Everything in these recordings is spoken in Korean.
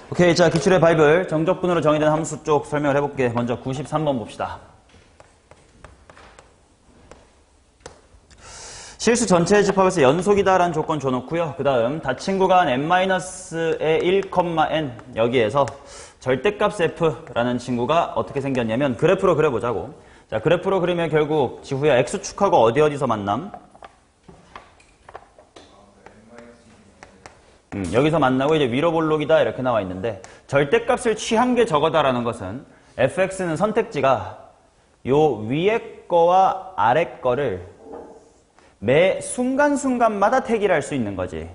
오케이, 자, 기출의 바이블 정적분으로 정의된 함수 쪽 설명을 해볼게. 먼저 93번 봅시다. 실수 전체의 집합에서 연속이다라는 조건 줘놓고요. 그 다음 닫힌 구간 n-의 1,n 여기에서 절대값 f라는 친구가 어떻게 생겼냐면 그래프로 그려보자고. 자, 그래프로 그리면 결국 지후야 x축하고 어디서 만남? 여기서 만나고 이제 위로 볼록이다 이렇게 나와 있는데 절대값을 취한 게 저거다라는 것은 fx는 선택지가 요 위에 거와 아래 거를 매 순간순간마다 택일할 수 있는 거지.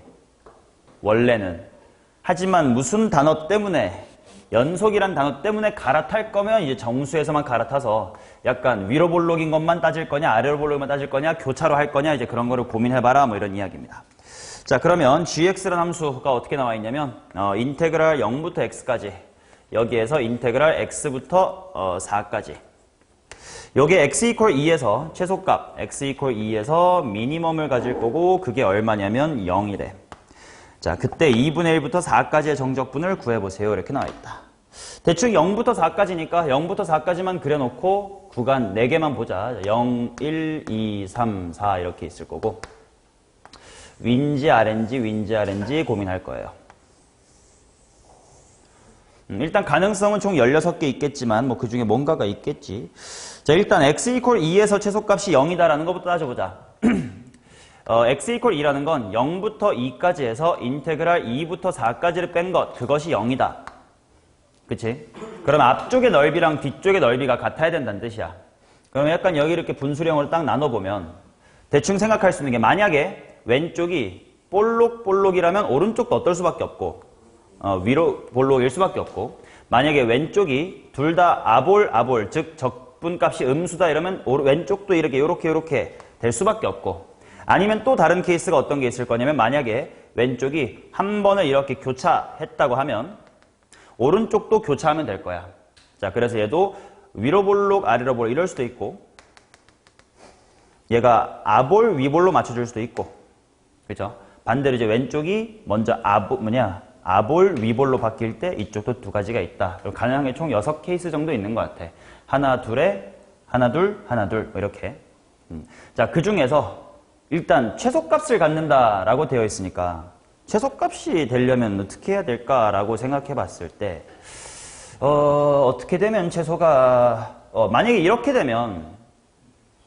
원래는. 하지만 무슨 단어 때문에 연속이란 단어 때문에 갈아탈 거면 이제 정수에서만 갈아타서 약간 위로 볼록인 것만 따질 거냐 아래로 볼록만 따질 거냐 교차로 할 거냐 이제 그런 거를 고민해봐라 뭐 이런 이야기입니다. 자, 그러면 gx라는 함수가 어떻게 나와 있냐면 인테그랄 0부터 x까지 여기에서 인테그랄 x부터 4까지 요게 x 이퀄 2에서 최소값 x 이퀄 2에서 미니멈을 가질 거고 그게 얼마냐면 0이래. 자, 그때 2분의 1부터 4까지의 정적분을 구해보세요 이렇게 나와 있다. 대충 0부터 4까지니까 0부터 4까지만 그려놓고 구간 4개만 보자. 0, 1, 2, 3, 4 이렇게 있을 거고 윈지 아래인지 고민할 거예요. 일단 가능성은 총 16개 있겠지만 뭐 그 중에 뭔가가 있겠지. 자, 일단 x 이퀄 2에서 최소값이 0이다라는 것부터 따져보자. x 이퀄 2라는 건 0부터 2까지 해서 인테그랄 2부터 4까지를 뺀 것, 그것이 0이다. 그치? 그럼 앞쪽의 넓이랑 뒤쪽의 넓이가 같아야 된다는 뜻이야. 그럼 약간 여기 이렇게 분수령으로 딱 나눠보면 대충 생각할 수 있는 게 만약에 왼쪽이 볼록볼록이라면 오른쪽도 어떨 수밖에 없고 위로 볼록일 수밖에 없고 만약에 왼쪽이 둘 다 아볼 즉 적분값이 음수다 이러면 왼쪽도 이렇게 될 수밖에 없고 아니면 또 다른 케이스가 어떤 게 있을 거냐면 만약에 왼쪽이 한 번을 이렇게 교차했다고 하면 오른쪽도 교차하면 될 거야. 자, 그래서 얘도 위로 볼록 아래로 볼록 이럴 수도 있고 얘가 아볼 위볼로 맞춰줄 수도 있고 그죠? 반대로 이제 왼쪽이 먼저 아볼 위볼로 바뀔 때 이쪽도 두 가지가 있다. 가능한 게 총 6케이스 정도 있는 것 같아. 하나 둘에 하나 둘 뭐 이렇게. 자, 그 중에서 일단 최소값을 갖는다라고 되어 있으니까 최소값이 되려면 어떻게 해야 될까라고 생각해 봤을 때 어떻게 되면 최소가 만약에 이렇게 되면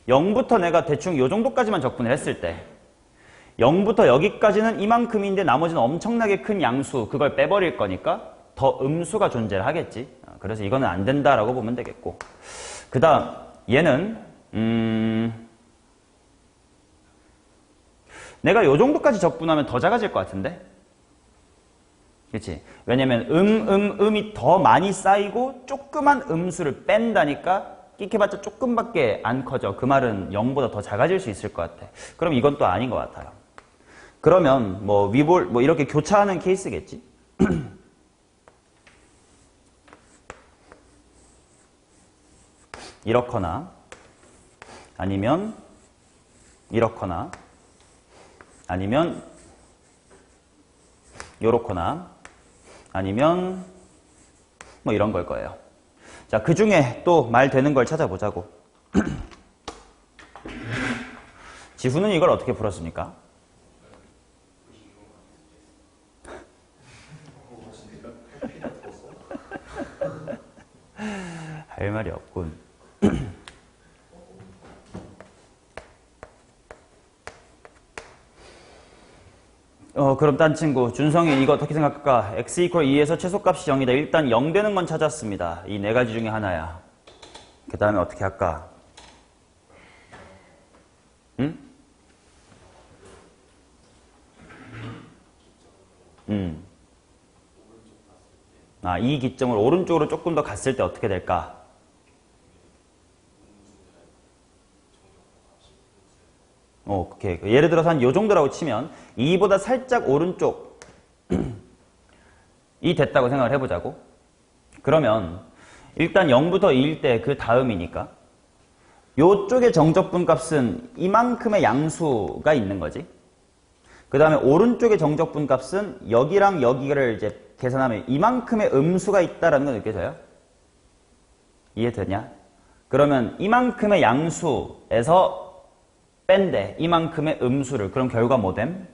0부터 내가 대충 요 정도까지만 적분을 했을 때 0부터 여기까지는 이만큼인데 나머지는 엄청나게 큰 양수 그걸 빼버릴 거니까 더 음수가 존재를 하겠지. 그래서 이거는 안 된다라고 보면 되겠고 그 다음 얘는 내가 요 정도까지 적분하면 더 작아질 것 같은데 그치? 왜냐면 음이 더 많이 쌓이고 조그만 음수를 뺀다니까 끼켜봤자 조금밖에 안 커져. 그 말은 0보다 더 작아질 수 있을 것 같아. 그럼 이건 또 아닌 것 같아요. 그러면 뭐 위볼 뭐 이렇게 교차하는 케이스겠지. 이렇거나 아니면 이렇거나 아니면 요렇거나 아니면 뭐 이런 걸 거예요. 자, 그 중에 또 말 되는 걸 찾아보자고. 지후는 이걸 어떻게 풀었습니까? 할 말이 없군. 그럼 딴 친구 준성이 이거 어떻게 생각할까? x 이퀄 2에서 최소값이 0이다. 일단 0 되는 건 찾았습니다. 이 네 가지 중에 하나야. 그 다음에 어떻게 할까? 응? 이 기점을 오른쪽으로 조금 더 갔을 때 어떻게 될까? 오케이. 예를 들어서 한 요 정도라고 치면 2보다 살짝 오른쪽이 됐다고 생각을 해보자고. 그러면 일단 0부터 2일 때 그 다음이니까 요쪽의 정적분 값은 이만큼의 양수가 있는 거지. 그 다음에 오른쪽의 정적분 값은 여기랑 여기를 이제 계산하면 이만큼의 음수가 있다라는 거 느껴져요? 이해되냐? 그러면 이만큼의 양수에서 뺀대. 이만큼의 음수를. 그럼 결과 뭐 됨?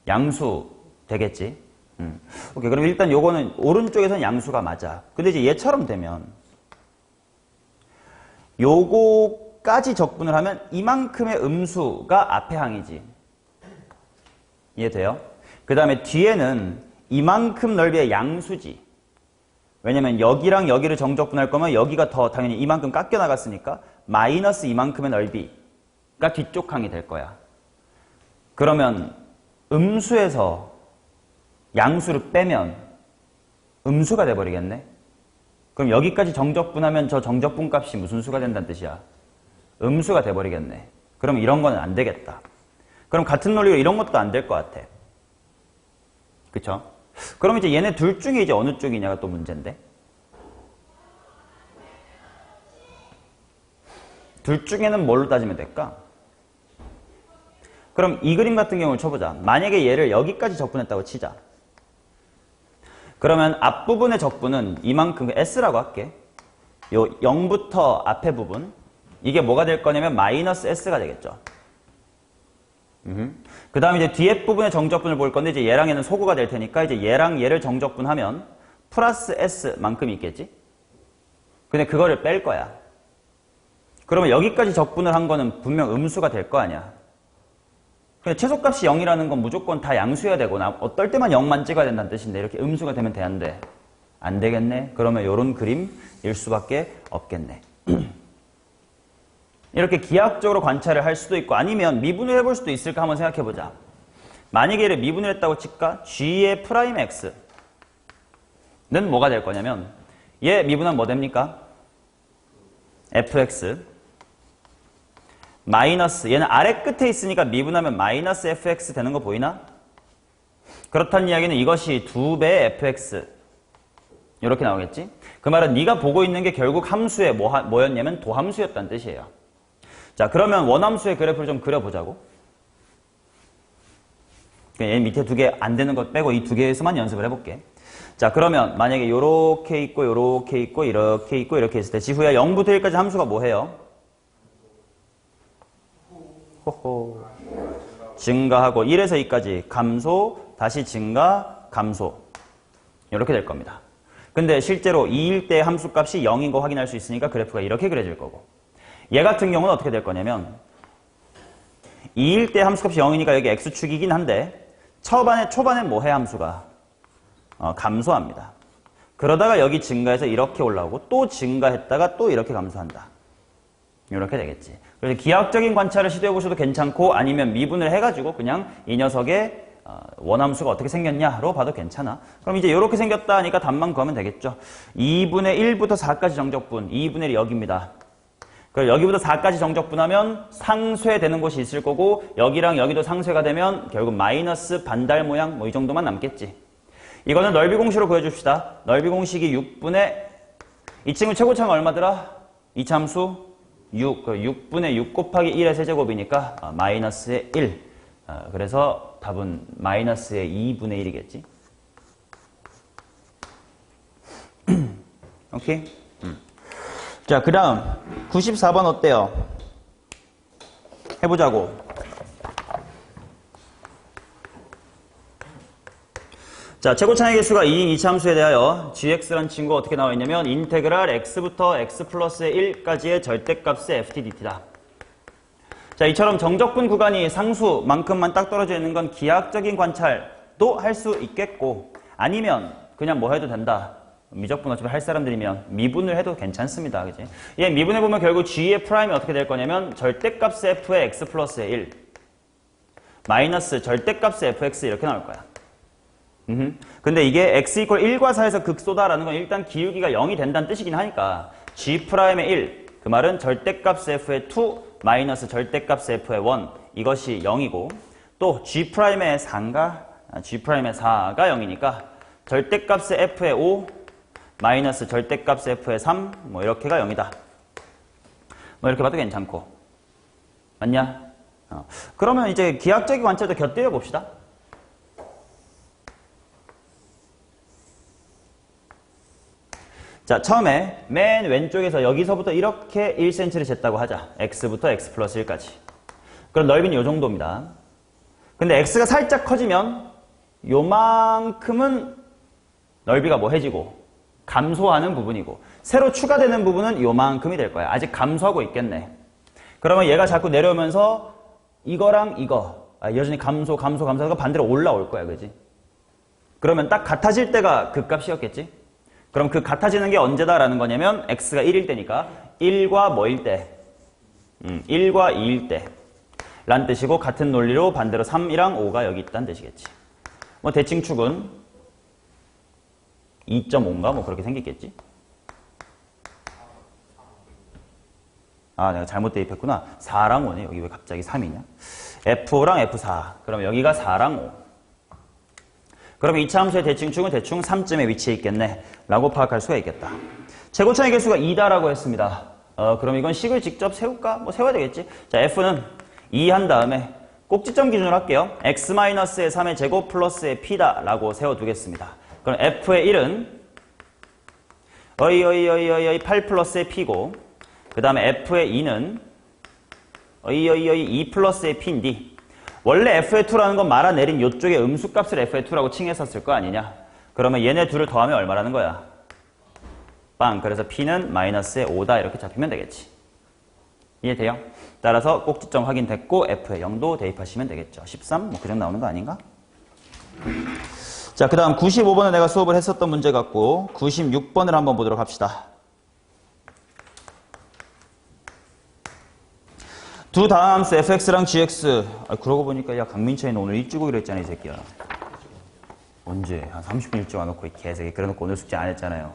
양수 되겠지? 오케이. 그럼 일단 요거는 오른쪽에서는 양수가 맞아. 근데 이제 얘처럼 되면 요거까지 적분을 하면 이만큼의 음수가 앞에 항이지. 이해돼요? 그 다음에 뒤에는 이만큼 넓이의 양수지. 왜냐면 여기랑 여기를 정적분할 거면 여기가 더 당연히 이만큼 깎여 나갔으니까 마이너스 이만큼의 넓이가 뒤쪽 항이 될 거야. 그러면 음수에서 양수를 빼면 음수가 돼버리겠네. 그럼 여기까지 정적분하면 저 정적분 값이 무슨 수가 된다는 뜻이야? 음수가 돼버리겠네. 그럼 이런 거는 안 되겠다. 그럼 같은 논리로 이런 것도 안 될 것 같아. 그쵸? 그럼 이제 얘네 둘 중에 이제 어느 쪽이냐가 또 문제인데. 둘 중에는 뭘로 따지면 될까? 그럼 이 그림 같은 경우를 쳐보자. 만약에 얘를 여기까지 적분했다고 치자. 그러면 앞부분의 적분은 이만큼 S라고 할게. 요 0부터 앞에 부분. 이게 뭐가 될 거냐면 마이너스 S가 되겠죠. 그 다음에 이제 뒤에 부분의 정적분을 볼 건데 이제 얘랑 얘는 소구가 될 테니까 이제 얘랑 얘를 정적분하면 플러스 S만큼 있겠지? 근데 그거를 뺄 거야. 그러면 여기까지 적분을 한 거는 분명 음수가 될 거 아니야. 근데 최소값이 0이라는 건 무조건 다 양수여야 되거나 어떨 때만 0만 찍어야 된다는 뜻인데 이렇게 음수가 되면 되는데 안 되겠네? 그러면 이런 그림일 수밖에 없겠네. 이렇게 기하학적으로 관찰을 할 수도 있고 아니면 미분을 해볼 수도 있을까 한번 생각해보자. 만약에 얘를 미분을 했다고 칠까? g의 프라임 x는 뭐가 될 거냐면 얘 미분하면 뭐 됩니까? fx 마이너스 얘는 아래 끝에 있으니까 미분하면 마이너스 fx 되는 거 보이나? 그렇다는 이야기는 이것이 2배의 fx 이렇게 나오겠지? 그 말은 네가 보고 있는 게 결국 함수의 뭐였냐면 도함수였다는 뜻이에요. 자, 그러면 원함수의 그래프를 좀 그려보자고. 얘 밑에 두 개 안 되는 것 빼고 이 두 개에서만 연습을 해볼게. 자, 그러면 만약에 요렇게 있고 요렇게 있고 이렇게 있고 이렇게 있을 때 지후에 0부터 1까지 함수가 뭐해요? 호호. 증가하고 1에서 2까지 감소, 다시 증가, 감소. 이렇게 될 겁니다. 근데 실제로 2일 때 함수값이 0인 거 확인할 수 있으니까 그래프가 이렇게 그려질 거고. 얘 같은 경우는 어떻게 될 거냐면 2일 때 함수값이 0이니까 여기 x축이긴 한데 초반에 뭐해 함수가? 감소합니다. 그러다가 여기 증가해서 이렇게 올라오고 또 증가했다가 또 이렇게 감소한다. 이렇게 되겠지. 그래서 기하학적인 관찰을 시도해 보셔도 괜찮고 아니면 미분을 해가지고 그냥 이 녀석의 원함수가 어떻게 생겼냐로 봐도 괜찮아. 그럼 이제 이렇게 생겼다 하니까 답만 구하면 되겠죠. 2분의 1부터 4까지 정적분, 2분의 1이 여기입니다. 그럼 여기부터 4까지 정적분하면 상쇄되는 곳이 있을 거고 여기랑 여기도 상쇄가 되면 결국 마이너스 반달 모양 뭐 이 정도만 남겠지. 이거는 넓이 공식으로 구해줍시다. 넓이 공식이 6분의 이 친구 최고차가 얼마더라? 이 참수 6. 6분의 6 곱하기 1의 세제곱이니까 마이너스의 1. 그래서 답은 마이너스의 2분의 1이겠지. 오케이? 자, 그 다음 94번 어때요? 해보자고. 자, 최고차의 개수가 2인 이차함수에 대하여 gx라는 친구가 어떻게 나와 있냐면 인테그랄 x부터 x 플러스의 1까지의 절대값의 ftdt다. 자, 이처럼 정적분 구간이 상수만큼만 딱 떨어져 있는 건 기하학적인 관찰도 할 수 있겠고 아니면 그냥 뭐 해도 된다. 미적분 어차피 할 사람들이면 미분을 해도 괜찮습니다. 그지? 얘 미분해보면 결국 g의 프라임이 어떻게 될 거냐면 절대값의 f의 x 플러스의 1 마이너스 절대값의 fx 이렇게 나올 거야. 근데 이게 x 이퀄 1과 4에서 극소다라는 건 일단 기울기가 0이 된다는 뜻이긴 하니까 g 프라임의 1 그 말은 절대값의 f의 2 마이너스 절대값의 f의 1 이것이 0이고 또 g 프라임의 4인가? g 프라임의 4가 0이니까 절대값의 f의 5 마이너스 절대값의 f의 3 뭐 이렇게가 0이다. 뭐 이렇게 봐도 괜찮고 맞냐? 그러면 이제 기하학적인 관점도 곁들여 봅시다. 자, 처음에 맨 왼쪽에서 여기서부터 이렇게 1cm를 쟀다고 하자. x부터 x 플러스 1까지. 그럼 넓이는 이 정도입니다. 근데 x가 살짝 커지면 요만큼은 넓이가 뭐해지고 감소하는 부분이고 새로 추가되는 부분은 요만큼이 될 거야. 아직 감소하고 있겠네. 그러면 얘가 자꾸 내려오면서 이거랑 이거 여전히 감소가 반대로 올라올 거야. 그지? 그러면 딱 같아질 때가 극값이었겠지? 그럼 그 같아지는 게 언제다라는 거냐면 x가 1일 때니까 1과 뭐일 때? 1과 2일 때 란 뜻이고 같은 논리로 반대로 3이랑 5가 여기 있다는 뜻이겠지. 뭐 대칭 축은 2.5인가 뭐 그렇게 생겼겠지. 아, 내가 잘못 대입했구나. 4랑 5네. 여기 왜 갑자기 3이냐? F5랑 F4. 그럼 여기가 4랑 5. 그러면 이차 함수의 대칭축은 대충 3쯤에 위치해 있겠네. 라고 파악할 수가 있겠다. 최고차의 개수가 2다라고 했습니다. 그럼 이건 식을 직접 세울까? 뭐 세워야 되겠지. 자, F는 2 한 다음에 꼭지점 기준으로 할게요. x-의 3의 제곱 플러스의 p다 라고 세워두겠습니다. 그럼 F의 1은 8 플러스의 p고 그 다음에 F의 2는 2 플러스의 p인데 원래 F의 2라는 건 말아내린 이쪽에 음수값을 F의 2라고 칭했었을 거 아니냐. 그러면 얘네 둘을 더하면 얼마라는 거야? 빵. 그래서 P는 마이너스의 5다 이렇게 잡히면 되겠지. 이해돼요? 따라서 꼭지점 확인됐고 F의 0도 대입하시면 되겠죠. 13? 뭐 그 정도 나오는 거 아닌가? 자, 그 다음 95번에 내가 수업을 했었던 문제 같고 96번을 한번 보도록 합시다. 두 다함수 fx랑 gx. 그러고 보니까 야 강민철이는 오늘 일찍 오기로 했잖아 이 새끼야. 언제? 한 30분 일찍 와놓고 이 개새끼. 그래놓고 오늘 숙제 안 했잖아요.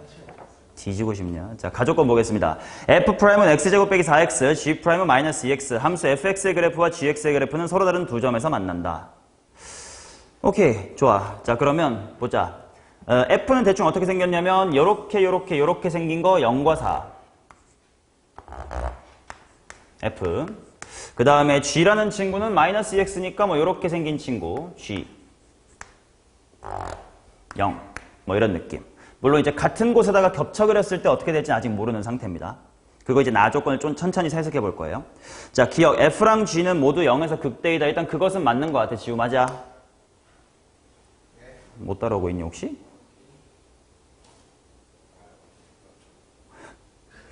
뒤지고 싶냐? 자, 가족권 보겠습니다. f'은 x제곱 빼기 4x, g'은 마이너스 2x. 함수 fx의 그래프와 gx의 그래프는 서로 다른 두 점에서 만난다. 오케이, 좋아. 자, 그러면 보자. f는 대충 어떻게 생겼냐면 요렇게 생긴 거 0과 4. f. 그 다음에 g라는 친구는 마이너스 2x니까 뭐 요렇게 생긴 친구 g 0 뭐 이런 느낌. 물론 이제 같은 곳에다가 겹쳐 그렸을 때 어떻게 될지 아직 모르는 상태입니다. 그거 이제 나 조건을 좀 천천히 해석해 볼 거예요. 자, 기억 f랑 g는 모두 0에서 극대이다. 일단 그것은 맞는 것 같아. 지우 맞아? 못 따라오고 있니 혹시?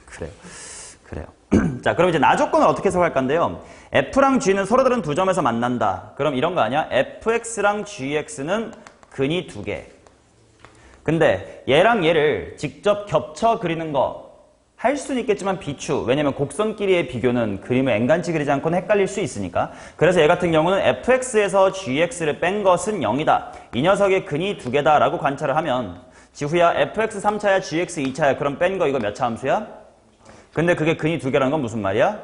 그래요. 자, 그럼 이제 나 조건을 어떻게 해석할 건데요. f랑 g는 서로 다른 두 점에서 만난다. 그럼 이런 거 아니야? fx랑 gx는 근이 두 개. 근데 얘랑 얘를 직접 겹쳐 그리는 거 할 수는 있겠지만 비추. 왜냐면 곡선끼리의 비교는 그림을 앵간치 그리지 않고는 헷갈릴 수 있으니까. 그래서 얘 같은 경우는 fx에서 gx를 뺀 것은 0이다. 이 녀석의 근이 두 개다 라고 관찰을 하면 지후야 fx 3차야 gx 2차야. 그럼 뺀 거 이거 몇 차 함수야? 근데 그게 근이 두 개라는 건 무슨 말이야?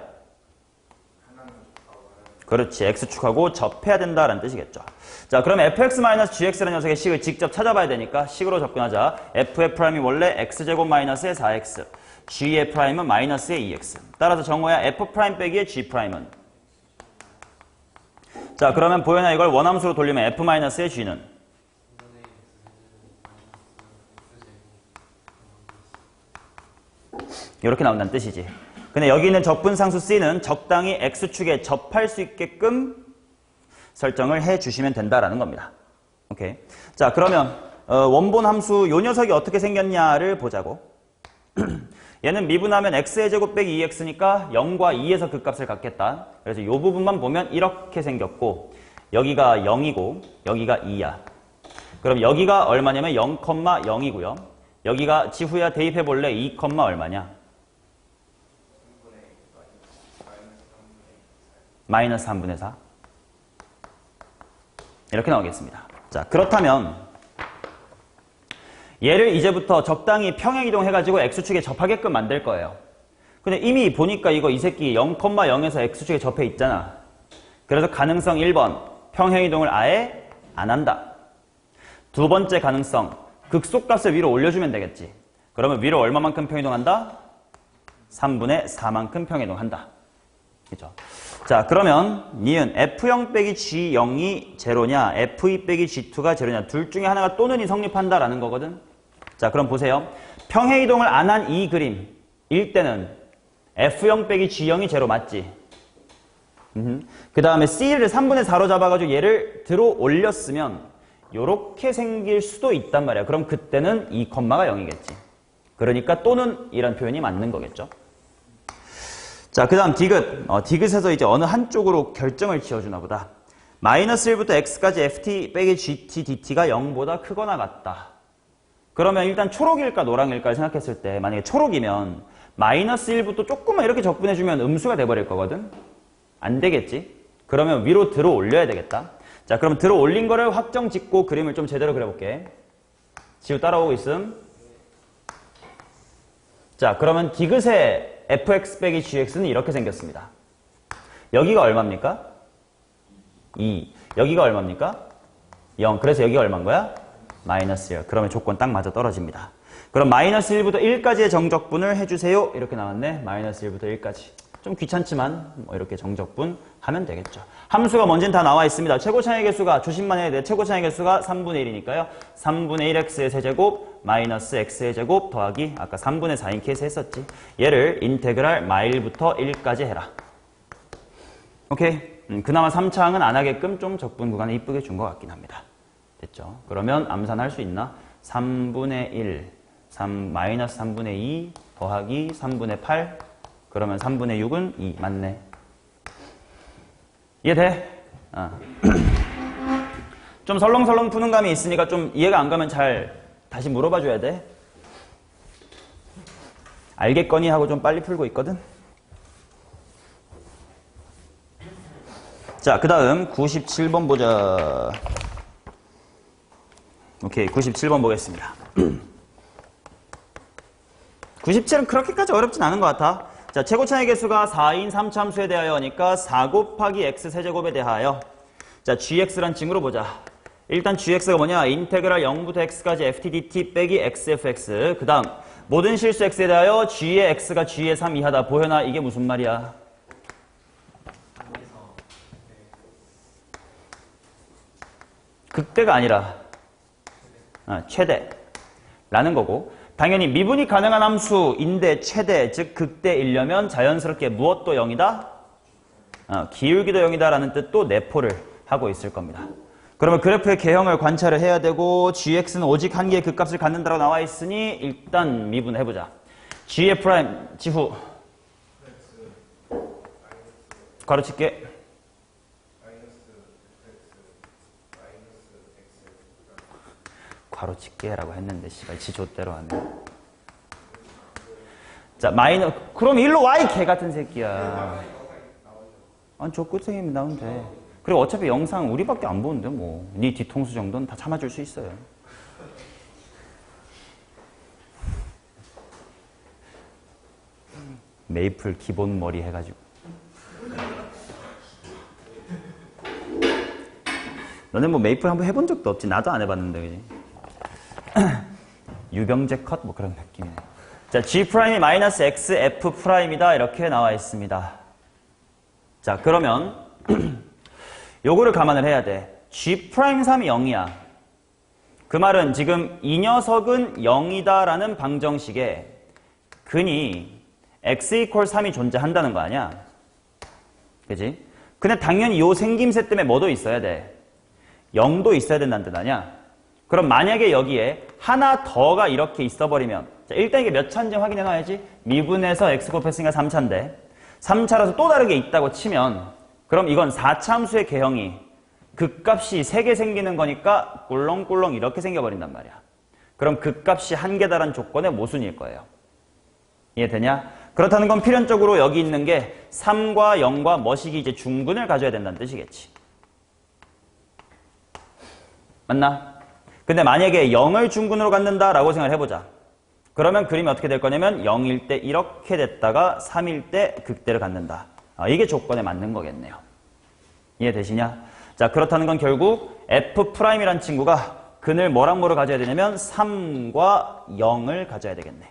그렇지. x축하고 접해야 된다라는 뜻이겠죠. 자, 그럼 fx-gx라는 녀석의 식을 직접 찾아봐야 되니까 식으로 접근하자. f의 프라임이 원래 x제곱 마이너스의 4x, g의 프라임은 마이너스의 2x. 따라서 정호야 f 프라임 빼기의 g 프라임은. 자, 그러면 보현아 이걸 원함수로 돌리면 f-의 g는 이렇게 나온다는 뜻이지. 근데 여기 있는 적분상수 c는 적당히 x축에 접할 수 있게끔 설정을 해주시면 된다라는 겁니다. 오케이. 자, 그러면 원본 함수 요 녀석이 어떻게 생겼냐를 보자고. 얘는 미분하면 x의 제곱 빼기 2x니까 0과 2에서 그 값을 갖겠다. 그래서 요 부분만 보면 이렇게 생겼고 여기가 0이고 여기가 2야. 그럼 여기가 얼마냐면 0,0이고요. 여기가 지후야 대입해볼래? 2, 얼마냐? 마이너스 3분의 4. 이렇게 나오겠습니다. 자, 그렇다면 얘를 이제부터 적당히 평행이동해가지고 x축에 접하게끔 만들 거예요. 근데 이미 보니까 이거 이 새끼 0,0에서 x축에 접해 있잖아. 그래서 가능성 1번 평행이동을 아예 안 한다. 두 번째 가능성 극소값을 위로 올려주면 되겠지. 그러면 위로 얼마만큼 평이동한다? 3분의 4만큼 평이동한다. 그죠? 자, 그러면 니은 F0 빼기 G0이 제로냐, F2 빼기 G2가 제로냐, 둘 중에 하나가 또는이 성립한다라는 거거든. 자, 그럼 보세요. 평행이동을 안 한 이 그림일 때는 F0 빼기 G0이 제로 맞지? 그 다음에 C를 3분의 4로 잡아가지고 얘를 들어 올렸으면 요렇게 생길 수도 있단 말이야. 그럼 그때는 이 콤마가 0이겠지. 그러니까 또는 이런 표현이 맞는 거겠죠. 자, 그 다음 디귿. 디귿에서 이제 어느 한쪽으로 결정을 지어주나 보다. 마이너스 1부터 x까지 ft 빼기 gt dt가 0보다 크거나 같다. 그러면 일단 초록일까 노랑일까를 생각했을 때 만약에 초록이면 마이너스 1부터 조금만 이렇게 적분해주면 음수가 돼버릴 거거든. 안 되겠지. 그러면 위로 들어 올려야 되겠다. 자, 그럼 들어 올린 거를 확정 짓고 그림을 좀 제대로 그려볼게. 지우 따라오고 있음. 자, 그러면 디귿의 fx 빼기 gx는 이렇게 생겼습니다. 여기가 얼마입니까? 2. 여기가 얼마입니까? 0. 그래서 여기가 얼마인 거야? 마이너스 1. 그러면 조건 딱 맞아 떨어집니다. 그럼 마이너스 1부터 1까지의 정적분을 해주세요. 이렇게 나왔네. 마이너스 1부터 1까지. 좀 귀찮지만 뭐 이렇게 정적분 하면 되겠죠. 함수가 뭔지는 다 나와 있습니다. 최고차의 개수가 조심만 해야 돼. 최고차의 개수가 3분의 1이니까요. 3분의 1x의 세제곱 마이너스 x의 제곱 더하기 아까 3분의 4인 케이스 했었지. 얘를 인테그랄 마일부터 1까지 해라. 오케이. 그나마 3차항은 안 하게끔 좀 적분 구간을 이쁘게 준 것 같긴 합니다. 됐죠? 그러면 암산할 수 있나? 3분의 1, 마이너스 3분의 2 더하기 3분의 8 그러면 3분의 6은 2 맞네. 이해돼? 좀 설렁설렁 푸는 감이 있으니까 좀 이해가 안 가면 잘 다시 물어봐 줘야 돼. 알겠거니 하고 좀 빨리 풀고 있거든. 자, 그 다음 97번 보자. 오케이, 97번 보겠습니다. 97은 그렇게까지 어렵진 않은 것 같아. 자, 최고차의 개수가 4인 3차함수에 대하여 하니까 4 곱하기 x 세제곱에 대하여 자, gx란 칭으로 보자. 일단 gx가 뭐냐? 인테그랄 0부터 x까지 ft dt 빼기 xfx. 그 다음 모든 실수 x에 대하여 g의 x가 g의 3 이하다. 보현아, 이게 무슨 말이야? 극대가 아니라 최대라는 거고, 당연히 미분이 가능한 함수인데 최대, 즉 극대이려면 자연스럽게 무엇도 0이다? 기울기도 0이다 라는 뜻도 내포를 하고 있을 겁니다. 그러면 그래프의 개형을 관찰을 해야 되고 gx는 오직 한 개의 극값을 갖는다고 나와 있으니 일단 미분해보자. g의 프라임 지후 가로칠게. 가로칠게라고 했는데 씨발 지 좆대로 하네. 자, 그럼 일로 와 이 개 같은 새끼야. 아니 저 끝생이면 나오면 돼. 그리고 어차피 영상 우리밖에 안 보는데 뭐 네 뒤통수 정도는 다 참아줄 수 있어요. 메이플 기본 머리 해가지고. 너네 뭐 메이플 한번 해본 적도 없지. 나도 안 해봤는데 그지? 유병재 컷 뭐 그런 느낌이네. 자, G'이 마이너스 X, F'이다 이렇게 나와 있습니다. 자, 그러면 요거를 감안을 해야 돼. G'3이 0이야. 그 말은 지금 이 녀석은 0이다 라는 방정식에 근이 X 이퀄 3이 존재한다는 거 아니야? 그지? 근데 당연히 요 생김새 때문에 뭐도 있어야 돼? 0도 있어야 된다는 뜻 아니야? 그럼 만약에 여기에 하나 더가 이렇게 있어버리면, 자, 일단 이게 몇 차인지 확인해 놔야지. 미분해서 x 곱했으니까 3차인데 3차라서 또 다르게 있다고 치면 그럼 이건 4차 함수의 개형이 극값이 3개 생기는 거니까 꿀렁꿀렁 이렇게 생겨버린단 말이야. 그럼 극값이 1개다라는 조건의 모순일 거예요. 이해되냐? 그렇다는 건 필연적으로 여기 있는 게 3과 0과 뭐식이 이제 중근을 가져야 된다는 뜻이겠지. 맞나? 근데 만약에 0을 중근으로 갖는다라고 생각을 해보자. 그러면 그림이 어떻게 될 거냐면 0일 때 이렇게 됐다가 3일 때 극대를 갖는다. 이게 조건에 맞는 거겠네요. 이해되시냐? 자, 그렇다는 건 결국 F'이란 친구가 근을 뭐랑 뭐를 가져야 되냐면 3과 0을 가져야 되겠네.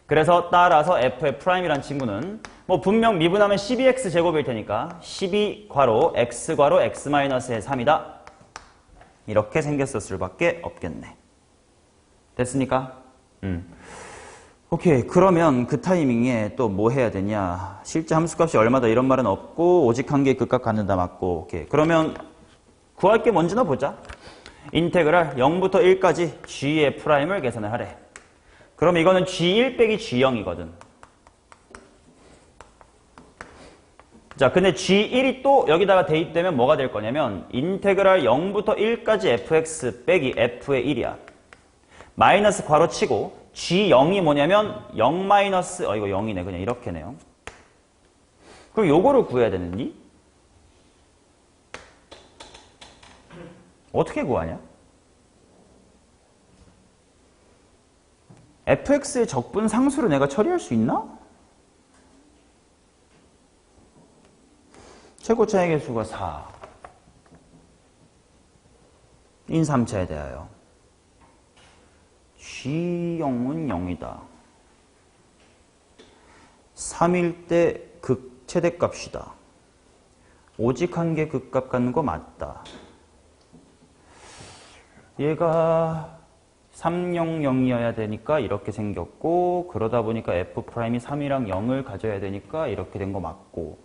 그래서 따라서 f의 프라임이란 친구는 뭐 분명 미분하면 12x 제곱일 테니까 12 괄호 x 괄호 x-의 3이다. 이렇게 생겼을 수밖에 없겠네. 됐습니까? 오케이. 그러면 그 타이밍에 또 뭐 해야 되냐. 실제 함수값이 얼마다 이런 말은 없고 오직 한 개의 극값 갖는다 맞고. 오케이. 그러면 구할 게 뭔지나 보자. 인테그랄 0부터 1까지 g의 프라임을 계산을 하래. 그럼 이거는 g1 빼기 g0이거든. 자, 근데 g1이 또 여기다가 대입되면 뭐가 될 거냐면 인테그랄 0부터 1까지 fx 빼기 f의 1이야. 마이너스 괄호 치고 g0이 뭐냐면 0 마이너스 이거 0이네. 그냥 이렇게네요. 그럼 요거를 구해야 되는지? 어떻게 구하냐? fx의 적분 상수를 내가 처리할 수 있나? 최고차의 개수가 4. 인 3차에 대하여 g0은 0이다. 3일 때 극 최대값이다. 오직 한 개 극값 갖는 거 맞다. 얘가 300이어야 되니까 이렇게 생겼고, 그러다 보니까 f'이 3이랑 0을 가져야 되니까 이렇게 된 거 맞고.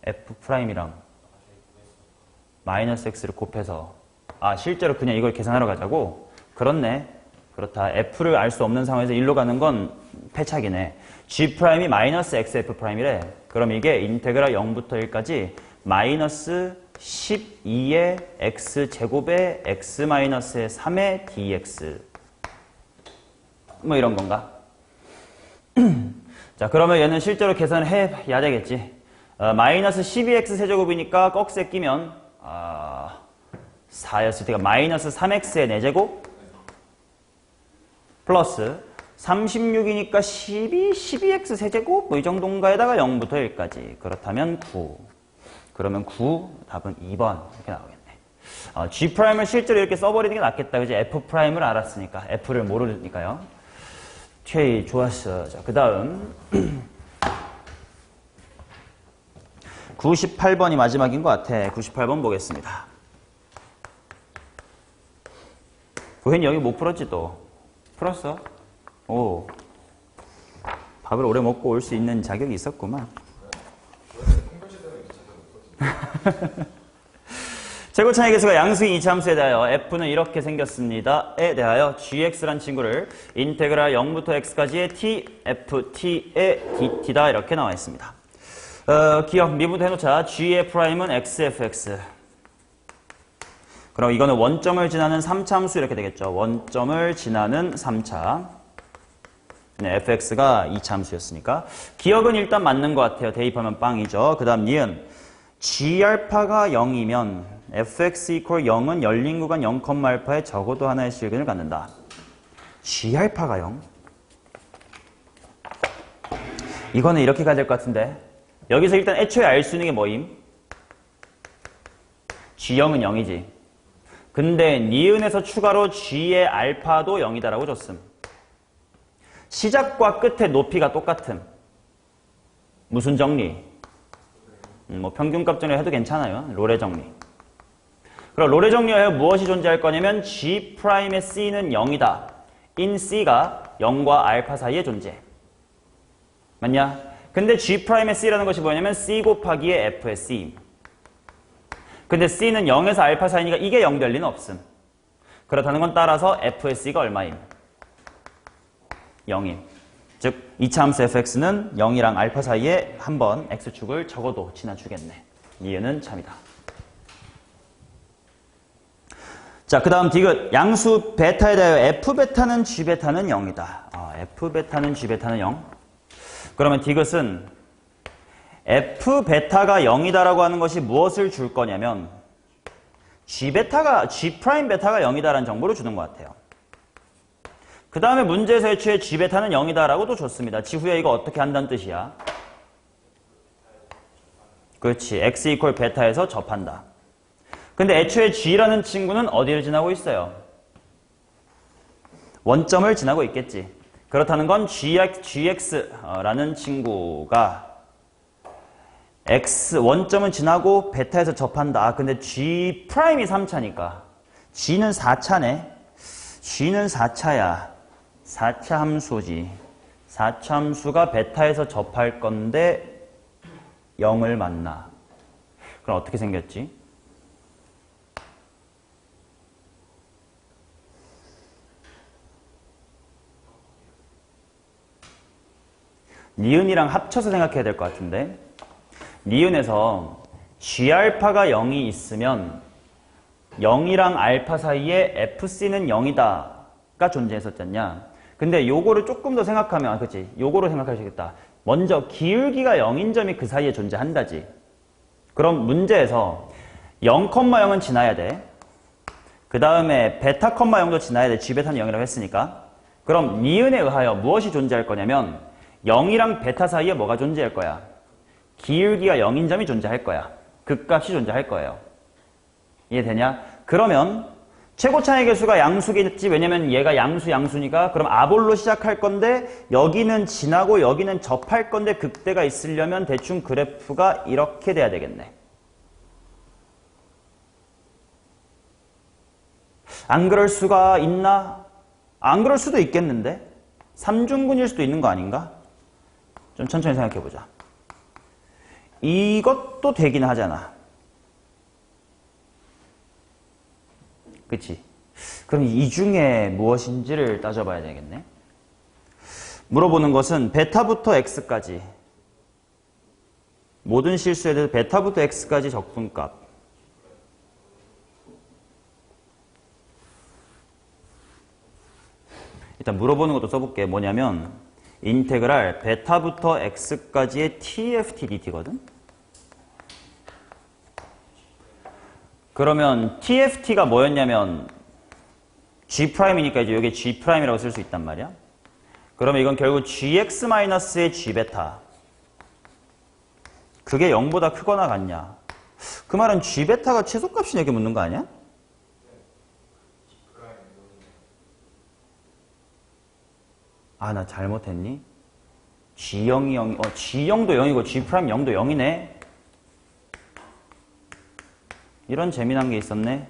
F'이랑 마이너스 x를 곱해서 실제로 그냥 이걸 계산하러 가자고? 그렇네. 그렇다. F를 알 수 없는 상황에서 1로 가는 건 패착이네. G'이 마이너스 XF'이래. 그럼 이게 인테그랄 0부터 1까지 마이너스 12의 x제곱의 x-의 3의 dx. 뭐 이런 건가? 자, 그러면 얘는 실제로 계산을 해야 되겠지. 마이너스 12x 세제곱이니까 꺽쇠 끼면 4였을 테니까 마이너스 3x의 4제곱 플러스 36이니까 12x 세제곱 뭐 이 정도인가에다가 0부터 1까지. 그렇다면 9. 그러면 9 답은 2번 이렇게 나오겠네. G'을 실제로 이렇게 써버리는 게 낫겠다. 그지? F'을 알았으니까. F를 모르니까요. 최이 좋았어. 자, 그 다음 98번이 마지막인 것 같아. 98번 보겠습니다. 고현이 여기 못 풀었지 또? 풀었어? 오, 밥을 오래 먹고 올 수 있는 자격이 있었구만. 최고차의 개수가 양수인 이차함수에 대하여 f는 이렇게 생겼습니다. 에 대하여 gx란 친구를 인테그랄 0부터 x까지의 t, f, t의 dt다 이렇게 나와 있습니다. 기억 미분도 해놓자. g의 프라임은 xfx. 그럼 이거는 원점을 지나는 3차 함수 이렇게 되겠죠. 원점을 지나는 3차. 네, fx가 2차 함수였으니까. 기억은 일단 맞는 것 같아요. 대입하면 빵이죠. 그 다음 니은 g알파가 0이면 fx equal 0은 열린 구간 0,알파에 적어도 하나의 실근을 갖는다. g알파가 0? 이거는 이렇게 가야 될 것 같은데. 여기서 일단 애초에 알 수 있는 게 뭐임? g0은 0이지. 근데 니은에서 추가로 g의 알파도 0이다라고 줬음. 시작과 끝의 높이가 똑같음. 무슨 정리? 뭐 평균값 정리 해도 괜찮아요. 롤의 정리. 그럼 롤의 정리하여 무엇이 존재할 거냐면 G'의 C는 0이다. in C가 0과 알파 사이에 존재. 맞냐? 근데 G'의 C라는 것이 뭐냐면 C 곱하기의 F의 C. 근데 C는 0에서 알파 사이니까 이게 0 될 리는 없음. 그렇다는 건 따라서 F의 C가 얼마임? 0임. 즉 2차 함수 fx는 0이랑 알파 사이에 한번 x축을 적어도 지나주겠네. 이해는 참이다. 자, 그 다음 디귿. 양수 베타에 대하여 f베타는 g베타는 0이다. f베타는 g베타는 0. 그러면 디귿은 f베타가 0이다라고 하는 것이 무엇을 줄 거냐면 g베타가 G'베타가 0이다라는 정보를 주는 것 같아요. 그 다음에 문제에서 애초에 G베타는 0이다라고 또 줬습니다. 지후에 이거 어떻게 한다는 뜻이야? 그렇지. X 이퀄 베타에서 접한다. 근데 애초에 G라는 친구는 어디를 지나고 있어요? 원점을 지나고 있겠지. 그렇다는 건 GX라는 친구가 X 원점은 지나고 베타에서 접한다. 근데 G'이 3차니까 G는 4차네. G는 4차야. 4차 함수지. 4차 함수가 베타에서 접할 건데 0을 만나. 그럼 어떻게 생겼지? 니은이랑 합쳐서 생각해야 될 것 같은데 니은에서 G알파가 0이 있으면 0이랑 알파 사이에 FC는 0이다가 존재했었잖냐. 근데 요거를 조금 더 생각하면 그치? 요거로 생각하시겠다. 먼저 기울기가 0인 점이 그 사이에 존재한다지. 그럼 문제에서 0,0은 지나야 돼. 그 다음에 베타, 0도 지나야 돼. G베타는 0이라고 했으니까. 그럼 니은에 의하여 무엇이 존재할 거냐면 0이랑 베타 사이에 뭐가 존재할 거야? 기울기가 0인 점이 존재할 거야. 극값이 존재할 거예요. 이해되냐? 그러면 최고차의 개수가 양수겠지. 왜냐면 얘가 양수니까. 그럼 아볼로 시작할 건데 여기는 지나고 여기는 접할 건데 극대가 있으려면 대충 그래프가 이렇게 돼야 되겠네. 안 그럴 수가 있나? 안 그럴 수도 있겠는데? 3중근일 수도 있는 거 아닌가? 좀 천천히 생각해보자. 이것도 되긴 하잖아. 그치? 그럼 이 중에 무엇인지를 따져봐야 되겠네. 물어보는 것은 베타부터 x까지 모든 실수에 대해서 베타부터 x까지 적분값 일단 물어보는 것도 써볼게. 뭐냐면 인테그랄 베타부터 x까지의 TFT dt거든. 그러면 TFT가 뭐였냐면 G'이니까 이제 여기 G'이라고 쓸 수 있단 말이야. 그러면 이건 결국 GX-의 G베타. 그게 0보다 크거나 같냐? 그 말은 G베타가 최소값이냐 이렇게 묻는 거 아니야? 아, 나 잘못했니? G0이 0, G0도 0이고 G'0도 0이네. 이런 재미난 게 있었네.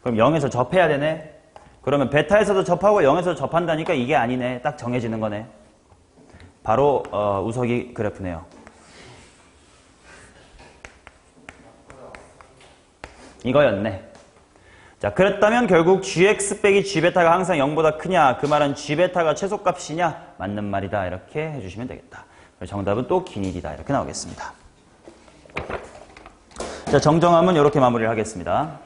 그럼 0에서 접해야 되네. 그러면 베타에서도 접하고 0에서 접한다니까 이게 아니네. 딱 정해지는 거네. 바로 우석이 그래프네요. 이거였네. 자, 그랬다면 결국 gx 빼기 g베타가 항상 0보다 크냐? 그 말은 g베타가 최소값이냐? 맞는 말이다. 이렇게 해주시면 되겠다. 정답은 또 기닐이다. 이렇게 나오겠습니다. 자, 정정함은 이렇게 마무리를 하겠습니다.